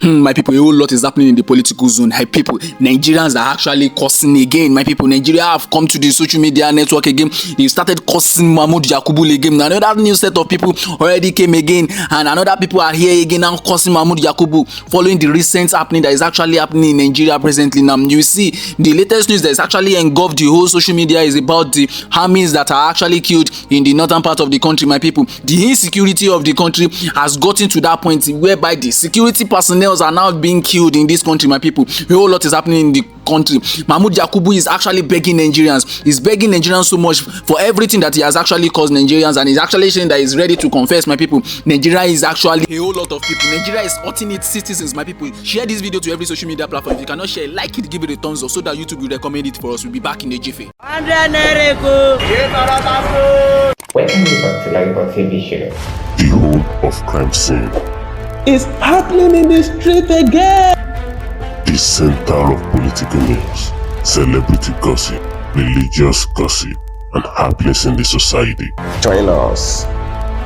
My people, a whole lot is happening in the political zone. Hey people, Nigerians are actually cursing again. My people, Nigeria have come to the social media network again. They started cursing Mahmood YAKUBU again. Another new set of people already came again, and another people are here again now cursing Mahmood YAKUBU following the recent happening that is actually happening in Nigeria presently. Now you see the latest news that is actually engulfed the whole social media is about the armies that are actually killed in the northern part of the country. My people, the insecurity of the country has gotten to that point whereby the security personnel are now being killed in this country. My people, a whole lot is happening in the country. Mahmood YAKUBU is actually begging Nigerians. He's begging Nigerians so much for everything that he has actually caused Nigerians, and he's actually saying that he's ready to confess. My people, Nigeria is actually a whole lot of people. Nigeria is hurting its citizens. My people, share this video to every social media platform. If you cannot share, like it, give it a thumbs up so that YouTube will recommend it for us. We'll be back in a jiffy. Welcome back to YAKUBU TV show. The home of crime scene. It's happening in the street again. The center of political news, celebrity gossip, religious gossip, and happiness in the society. Join us,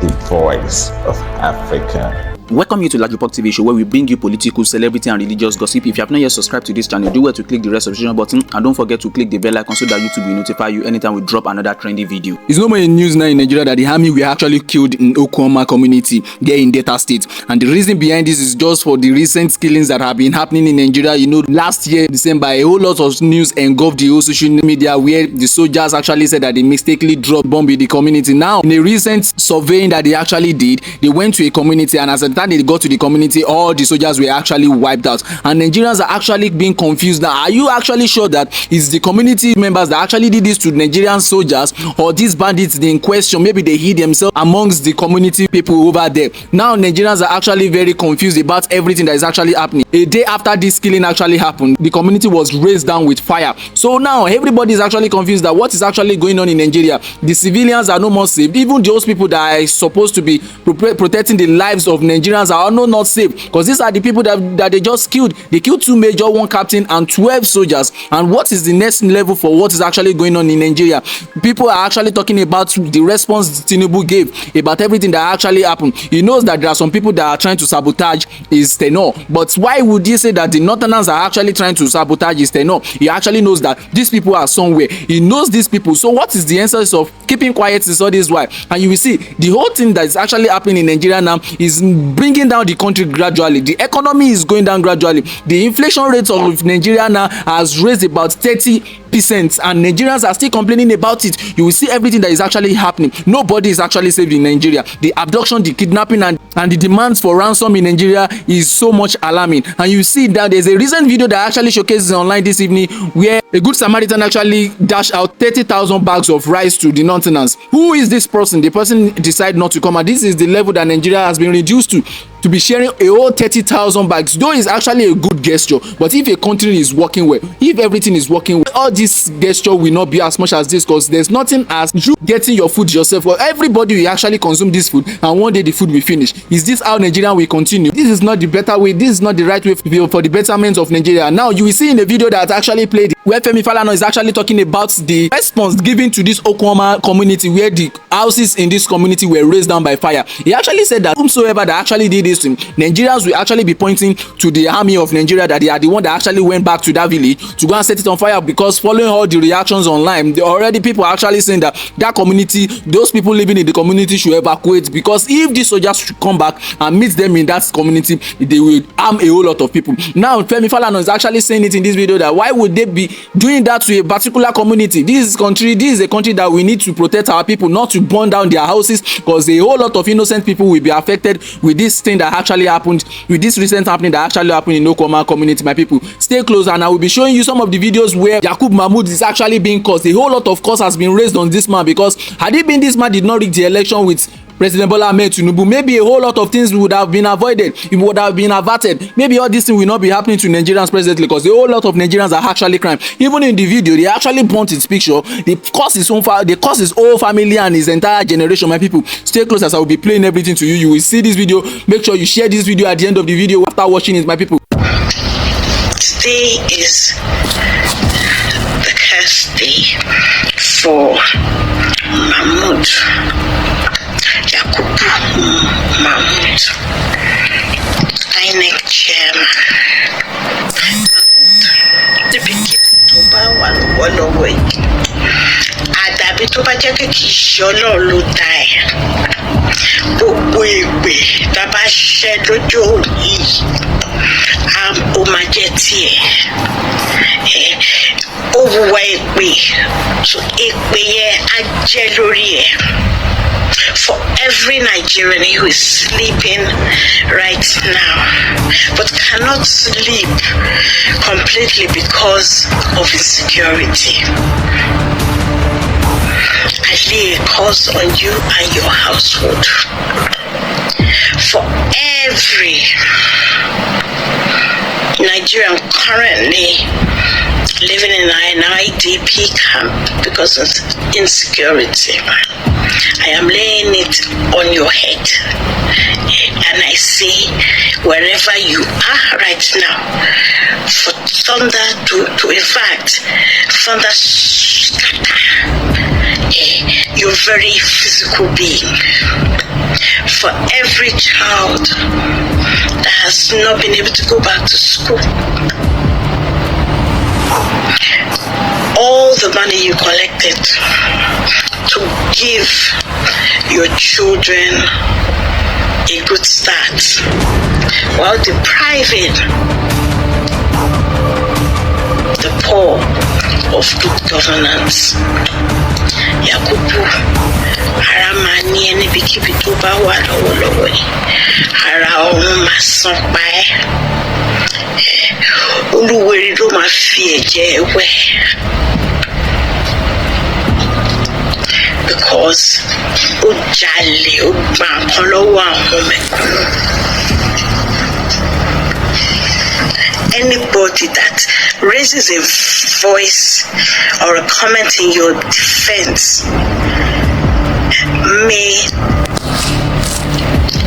the voice of Africa. Welcome you to YAKUBU TV show, where we bring you political, celebrity, and religious gossip. If you have not yet subscribed to this channel, do well to click the red subscription button, and don't forget to click the bell icon so that YouTube will notify you anytime we drop another trendy video. It's no more in news now in Nigeria that the army were actually killed in Okwama community there in Delta State, and the reason behind this is just for the recent killings that have been happening in Nigeria. You know, last year December, a whole lot of news engulfed the whole social media where the soldiers actually said that they mistakenly dropped bomb in the community. Now, in a recent surveying that they actually did, they went to a community, and as a time they got to the community, all the soldiers were actually wiped out, and Nigerians are actually being confused now. Are you actually sure that it's the community members that actually did this to Nigerian soldiers, or these bandits in question? Maybe they hid themselves amongst the community people over there. Now Nigerians are actually very confused about everything that is actually happening. A day after this killing actually happened, the community was raised down with fire. So now everybody is actually confused that what is actually going on in Nigeria. The civilians are no more safe. Even those people that are supposed to be protecting the lives of Nigerians are not safe, because these are the people that they just killed. They killed 2 major, 1 captain, and 12 soldiers. And what is the next level for what is actually going on in Nigeria? People are actually talking about the response Tinubu gave about everything that actually happened. He knows that there are some people that are trying to sabotage his tenure, but why would he say that the northerners are actually trying to sabotage his tenure? He actually knows that these people are somewhere. He knows these people. So what is the essence of keeping quiet is all this while? And you will see the whole thing that is actually happening in Nigeria now is bringing down the country gradually. The economy is going down gradually. The inflation rate of Nigeria now has raised about 30%, and Nigerians are still complaining about it. You will see everything that is actually happening. Nobody is actually saved in Nigeria. The abduction, the kidnapping, and the demands for ransom in Nigeria is so much alarming. And you see that there's a recent video that actually showcases online this evening where a good Samaritan actually dashed out 30,000 bags of rice to the northerners. Who is this person? The person decided not to come, and this is the level that Nigeria has been reduced to be sharing a whole 30,000 bags. Though it's actually a good gesture, but if a country is working well, if everything is working well, all this gesture will not be as much as this, because there's nothing as you getting your food yourself. Well, everybody will actually consume this food, and one day the food will finish. Is this how Nigeria will continue? This is not the better way. This is not the right way for the betterment of Nigeria. Now you will see in the video that actually played where Femi Falana is actually talking about the response given to this Okwama community, where the houses in this community were raised down by fire. He actually said that whomsoever that actually did this, Nigerians will actually be pointing to the army of Nigeria, that they are the one that actually went back to that village to go and set it on fire, because following all the reactions online, already people are actually saying that that community, those people living in the community should evacuate, because if these soldiers should come back and meet them in that community, they will harm a whole lot of people. Now Femi Falana is actually saying it in this video that why would they be doing that to a particular community? This is a country that we need to protect our people, not to burn down their houses, because a whole lot of innocent people will be affected with this thing that actually happened, with this recent happening that actually happened in Okwama community. My people, stay close, and I will be showing you some of the videos where YAKUBU Mahmood is actually being cursed. A whole lot of curse has been raised on this man, because had it been this man did not rig the election with President Bola Ahmed TINUBU, maybe a whole lot of things would have been avoided. It would have been averted. Maybe all this thing will not be happening to Nigerians presently, because a whole lot of Nigerians are actually crying. Even in the video, they actually burnt his picture. They curse his whole family and his entire generation. My people, stay close as I will be playing everything to you. You will see this video. Make sure you share this video at the end of the video after watching it, my people. Today is the curse day for Mahmood YAKUBU Mahmood Inec chairman. Níbikíbi tó bá wà lọ́wọ́lọ́wọ́ yìí, àdàbí tó bá jẹ́ pé kì í ṣe Ọlọ́run ló dá ẹ. Gbogbo ègbè tá a bá ṣẹ́ lójú yìí, ó máa jẹ́ tiẹ̀. Ó wùwà èpè, èpè yẹn á jẹ́ lórí ẹ̀. For every Nigerian who is sleeping right now but cannot sleep completely because of insecurity, I lay a curse on you and your household. For every Nigerian currently living in an IDP camp because of insecurity, I am laying it on your head, and I say, wherever you are right now, for thunder to in fact, thunder scatter your very physical being. For every child that has not been able to go back to school, all the money you collected to give your children a good start while depriving the poor of good governance. Yakubu arama ni níbikíbi tó bá wà lọ́wọ́lọ́wọ́ yìí, ara ọ̀run máa san pa ẹ́. Olúwẹ̀rí ló máa fi ẹ̀jẹ̀ wẹ̀. Because ó jalè, ó gba nǹkan lọ́wọ́ àwọn mẹ̀kúnnù. Anybody that raises a voice or a comment in your defense, may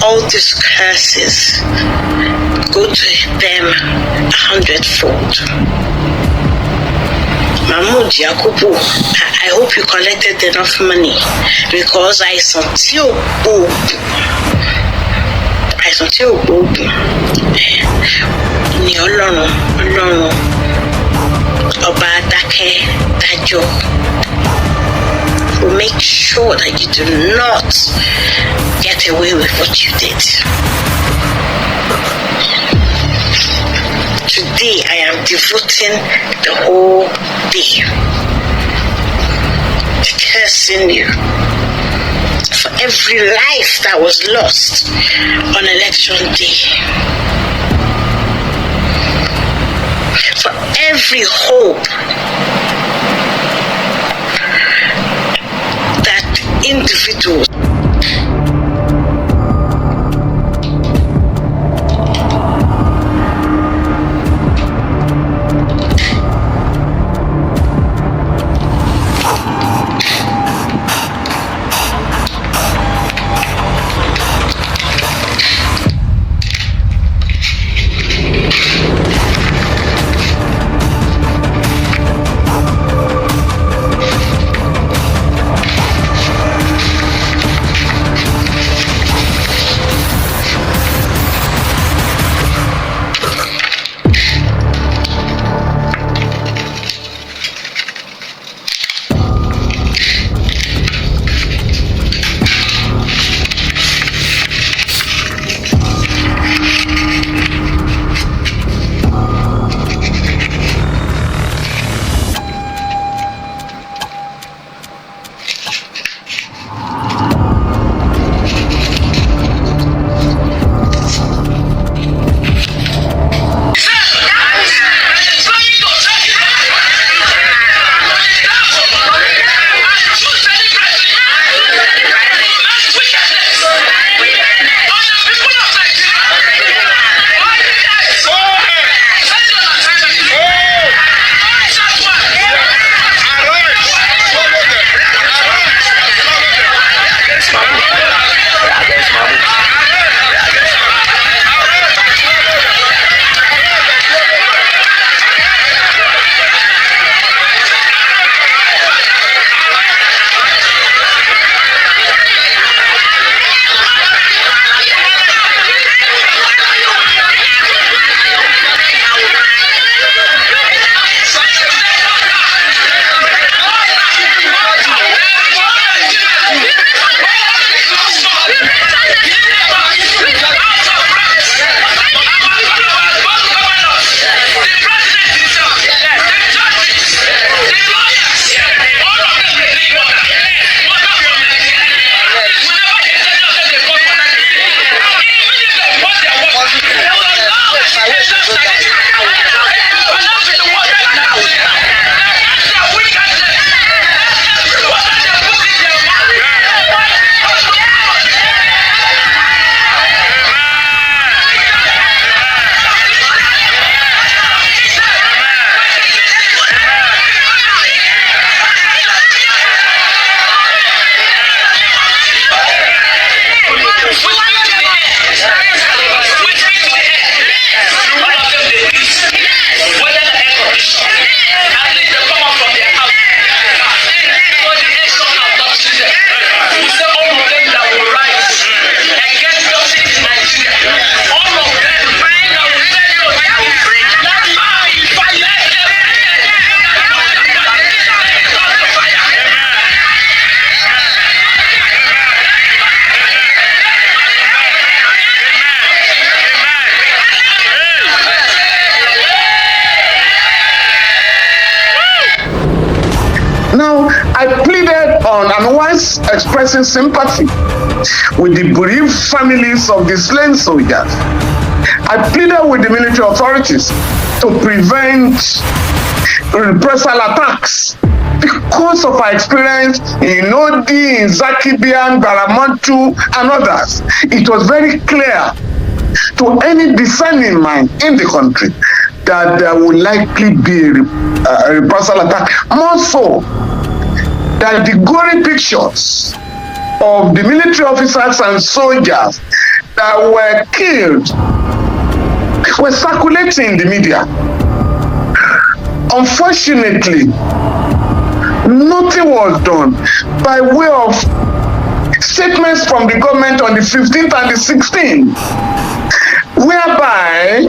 all these curses go to them 100-fold. Mahmood Yakubu, I hope you collected enough money, because I saw you. Ní Ọlọ́run ọba dákẹ́ dájọ́ will make sure that you do not get away with what you did. Today I am devoting the whole day to cursing you for every life that was lost on election day, for every hope that individuals besides expressing sympathy with the bereaved families of the slain soldiers, I pleaded with the military authorities to prevent reprisal attacks because of our experience in Odi, in Zakibian, Baramontu, and others. It was very clear to any discerning mind in the country that there will likely be a reprisal attack. More so that the gory pictures of the military officers and soldiers that were killed were circulating in the media. Unfortunately, nothing was done by way of statements from the government on the 15th and the 16th, whereby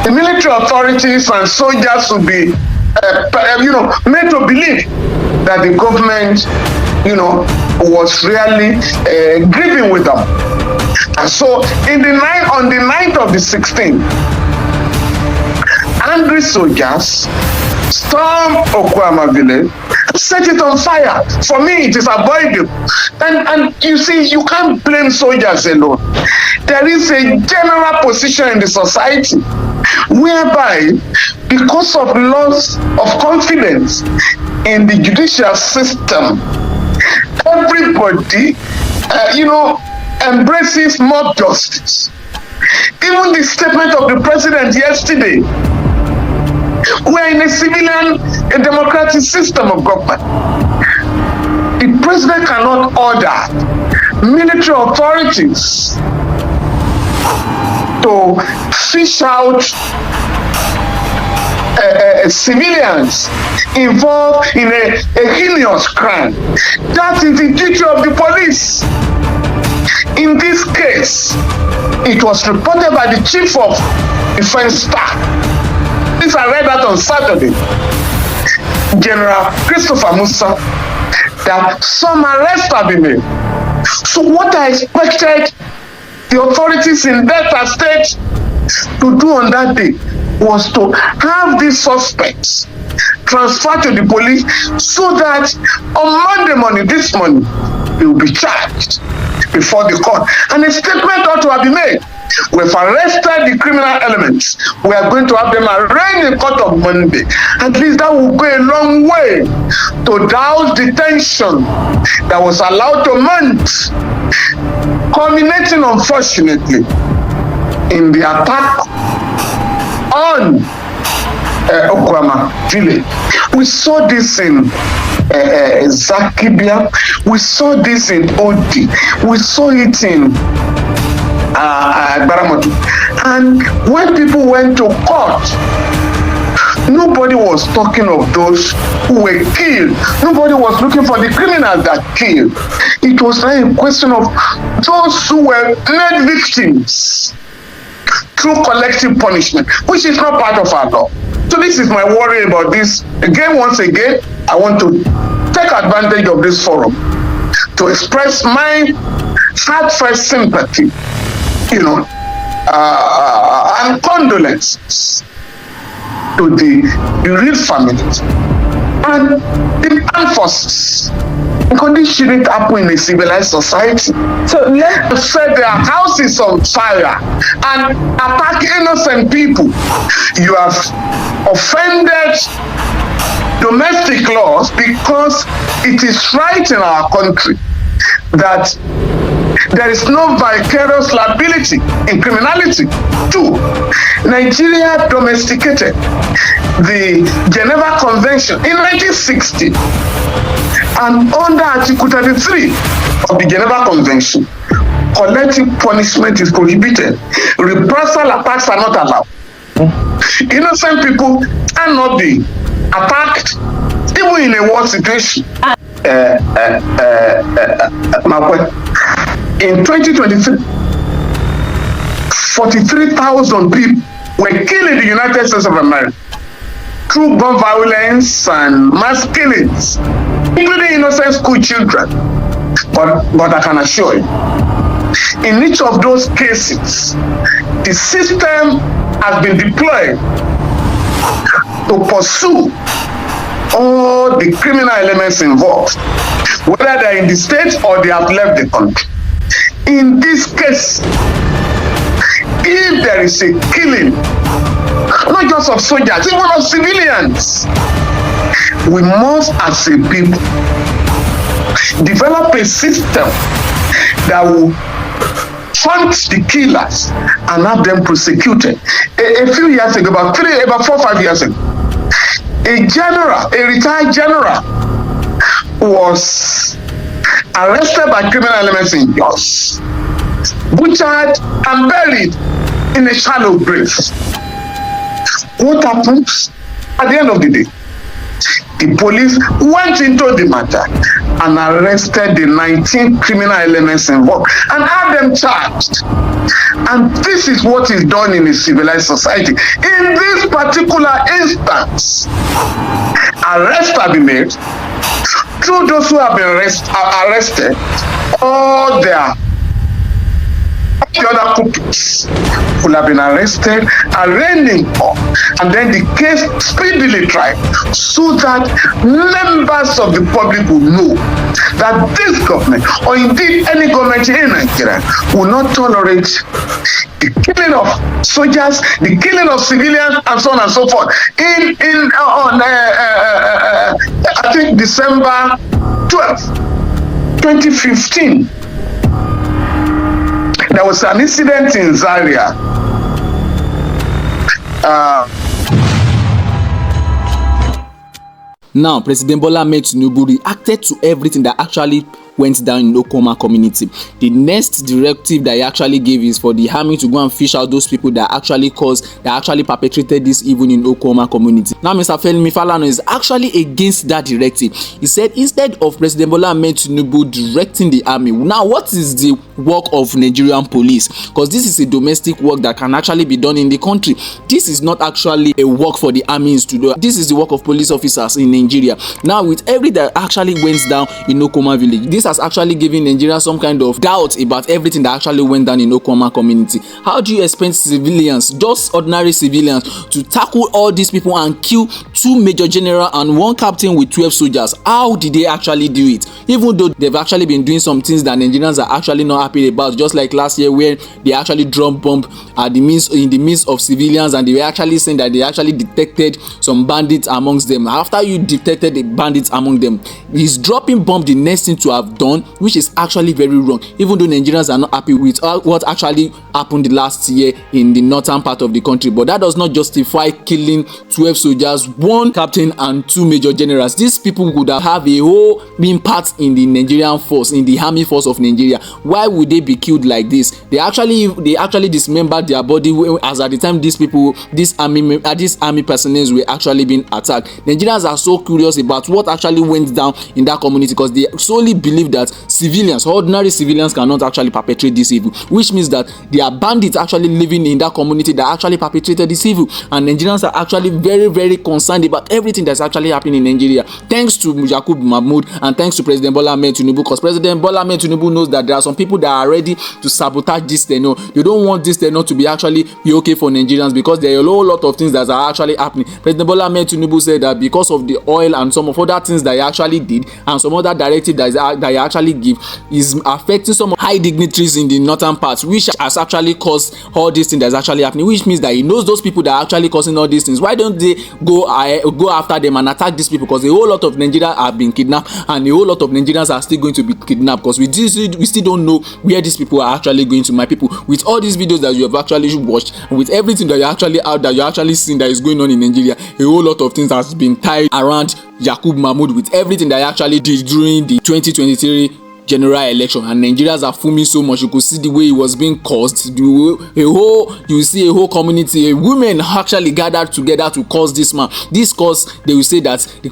the military authorities and soldiers will be, made to believe that the government, was really grieving with them. And so, on the 9th of the 16th, angry soldiers stormed Okuama village, set it on fire. For me, it is avoidable. And you see, you can't blame soldiers alone. There is a general position in the society whereby, because of loss of confidence in the judicial system, everybody, embraces mob justice. Even the statement of the president yesterday, we're in a civilian, a democratic system of government. The president cannot order military authorities to fish out civilians involved in a heinous crime. That is the duty of the police. In this case, it was reported by the chief of defense staff. This I read that on Saturday, General Christopher Musa, that some arrests have been made. So what I expected the authorities in Delta State to do on that day was to have these suspects transferred to the police so that on Monday morning, this morning, they will be charged before the court. And a statement ought to have been made. We've arrested the criminal elements. We are going to have them arraigned in court on Monday. At least that will go a long way to douse the tension that was allowed to mount, culminating, unfortunately, in the attack on Okuama village. We saw this in Zakibia. We saw this in Odi. We saw it in Baramotu. And when people went to court, nobody was talking of those who were killed. Nobody was looking for the criminals that killed. It was a question of those who were made victims through collective punishment, which is not part of our law. So this is my worry about this. Again, once again, I want to take advantage of this forum to express my heartfelt sympathy, and condolences to the bereaved families and the armed forces. Because this shouldn't happen in a civilized society. So let's set their houses on fire and attack innocent people. You have offended domestic laws because it is right in our country that there is no vicarious liability in criminality. 2, Nigeria domesticated the Geneva Convention in 1960, and under Article 33 of the Geneva Convention, collective punishment is prohibited. Reprisal attacks are not allowed. Innocent people cannot be attacked, even in a war situation. In 2023, 43,000 people were killed in the United States of America through gun violence and mass killings, including innocent school children. But I can assure you, in each of those cases, the system has been deployed to pursue all the criminal elements involved, whether they're in the state or they have left the country. In this case, if there is a killing, not just of soldiers, even of civilians, we must, as a people, develop a system that will hunt the killers and have them prosecuted. A few years ago, about 4 or 5 years ago, a retired general, was arrested by criminal elements in Jos, butchered and buried in a shallow grave. What happens at the end of the day? The police went into the matter and arrested the 19 criminal elements involved and had them charged. And this is what is done in a civilized society. In this particular instance, arrests have been made through those who have been arrested, all the other culprits will have been arrested, arraigned in court, and then the case speedily tried, so that members of the public will know that this government, or indeed any government in Nigeria, will not tolerate the killing of soldiers, the killing of civilians, and so on and so forth. I think December 12th, 2015. There was an incident in Zaria. Now, President Bola Ahmed TINUBU reacted to everything that actually went down in Okoma community. The next directive that he actually gave is for the army to go and fish out those people that actually perpetrated this evil in Okoma community. Now, Mr. Femi Falana is actually against that directive. He said instead of President Bola Ahmed TINUBU directing the army, now what is the work of Nigerian police? Because this is a domestic work that can actually be done in the country. This is not actually a work for the armies to do. This is the work of police officers in Nigeria. Now, with everything that actually went down in Okoma village, this has actually given Nigeria some kind of doubt about everything that actually went down in Okoma community. How do you expect civilians, just ordinary civilians, to tackle all these people and kill 2 major generals and 1 captain with 12 soldiers? How did they actually do it? Even though they've actually been doing some things that Nigerians are actually not happy about, just like last year where they actually drop bomb in the midst of civilians, and they were actually saying that they actually detected some bandits amongst them. After you detected the bandits among them, is dropping bomb the next thing to have done, which is actually very wrong, even though Nigerians are not happy with what actually happened last year in the northern part of the country. But that does not justify killing 12 soldiers, 1 captain and 2 major generals. These people could have a whole impact in the Nigerian force, in the army force of Nigeria. Why would they be killed like this? They actually dismembered their body, as at the time these army personnel were actually being attacked. Nigerians are so curious about what actually went down in that community, because they solely believe that civilians, ordinary civilians, cannot actually perpetrate this evil, which means that there are bandits actually living in that community that actually perpetrated this evil. And Nigerians are actually very, very concerned about everything that's actually happening in Nigeria, thanks to YAKUBU Mahmood and thanks to President Bola Ahmed TINUBU, because President Bola Ahmed TINUBU knows that there are some people that are ready to sabotage this tenure. They don't want this tenure to be okay for Nigerians, because there are a whole lot of things that are actually happening. President Bola Ahmed TINUBU said that because of the oil and some of other things that he actually did and some other directive that he actually give is affecting some high dignitaries in the northern parts, which has actually caused all these things that's actually happening, which means that he knows those people that are actually causing all these things. Why don't they go after them and attack these people? Because a whole lot of Nigerians have been kidnapped, and a whole lot of Nigerians are still going to be kidnapped, because we still don't know where these people are actually going to. My people, with all these videos that you have actually watched, and with everything that you're actually seeing that is going on in Nigeria, a whole lot of things has been tied around YAKUBU Mahmood with everything that he actually did during the 2023 general election. And Nigerians are fuming so much. You could see the way it was being caused. You see a whole community, women actually gathered together to cause this man. This cause, they will say that this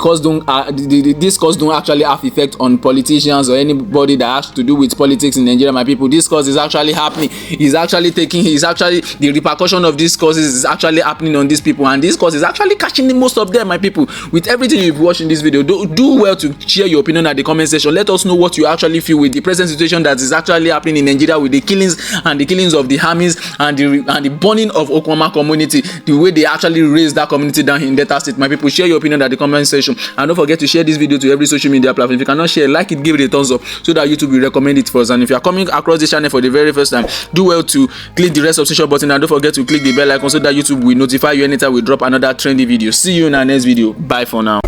cause don't actually have effect on politicians or anybody that has to do with politics in Nigeria. My people, this cause is actually happening. The repercussion of this cause is actually happening on these people, and this cause is actually catching most of them. My people, with everything you've watched in this video, do well to share your opinion at the comment section. Let us know what you actually feel feel with the present situation that is actually happening in Nigeria, with the killings of the armies and the burning of Okwama community, the way they actually raised that community down in Delta State. My people, share your opinion at the comment section, and don't forget to share this video to every social media platform. If you cannot share, like it, give it a thumbs up so that YouTube will recommend it for us. And if you are coming across this channel for the very first time, do well to click the red subscription button, and don't forget to click the bell icon so that YouTube will notify you anytime we drop another trendy video. See you in our next video. Bye for now.